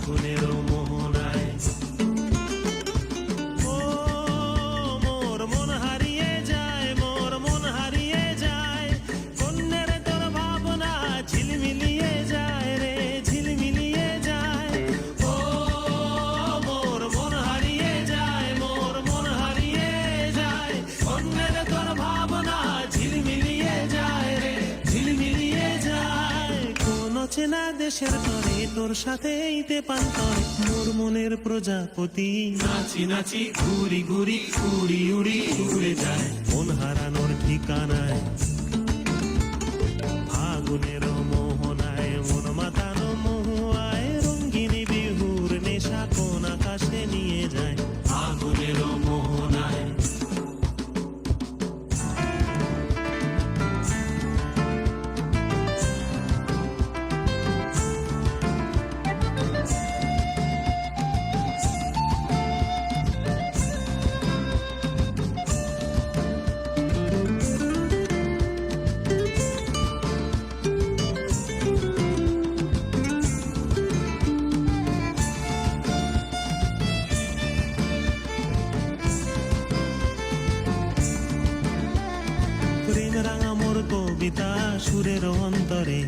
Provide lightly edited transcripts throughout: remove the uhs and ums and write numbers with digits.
ফাগুনের মোহনায়। ও মোর মন হারিয়ে যায়, মোর মন হারিয়ে যায়, কন্যের তোর ভাবনা ঝিলমিলিয়ে যায় রে, ঝিলমিলিয়ে যায়। ও মোর মন হারিয়ে যায়, মোর মন হারিয়ে যায়, কন্যের তোর ভাবনা ঝিলমিলিয়ে যায় রে, ঝিলমিলিয়ে যায়। কোন চেনা দেশের তরে তোর সাথে এইতে পান্তরে, মোর মনের প্রজাপতি নাচি নাচি ঘুরি ঘুরি উড়ি উড়ি উড়ে যায় মন হারানোর ঠিকানায়। ফাগুনের মোহনায় মন মাতানো মহুয়ায়, রঙ্গিনী বিহুর নেশা কোন আকাশে নিয়ে যায় ফাগুনের মোহনায়। প্রেম রাঙা মোর কবিতা সুরের অন্তরে,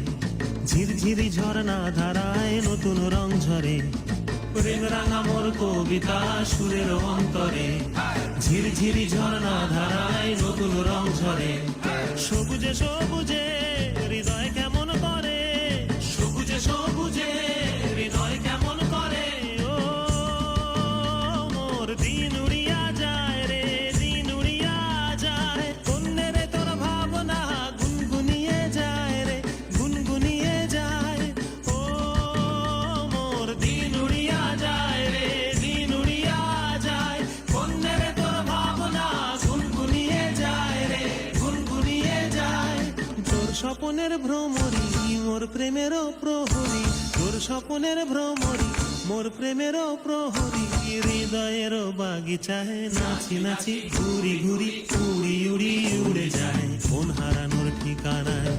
ঝিরঝিরি ঝর্ণা ধারায় নতুন রং ঝরে। প্রেম রাঙা মোর কবিতা সুরের অন্তরে, ঝিরঝিরি ঝর্ণা ধারায় নতুন রং ঝরে। সবুজে সবুজে হৃদয় কেমন করে, সবুজে সবুজে হৃদয় কেমন করে। ও মোর দিন উড়িয়া যায় রে, দিন উড়িয়া যায়, কন্যের তোর ভাবনা গুনগুনিয়ে যায় রে, গুনগুনিয়ে যায়। ও মোর দিন উড়িয়া যায় রে, দিন উড়িয়া যায়, কন্যের তোর ভাবনা গুনগুনিয়ে যায় রে, গুনগুনিয়ে যায়। তোর স্বপনের ভ্রমরি মোর প্রেমেরও প্রহরী, তোর স্বপনের ভ্রমরি মোর প্রেমেরও প্রহরী, হৃদয়ের বাগিচায় নাচি নাচি ঘুরি ঘুরি উড়ি উড়ি উড়ে যায় মন হারানোর ঠিকানায়।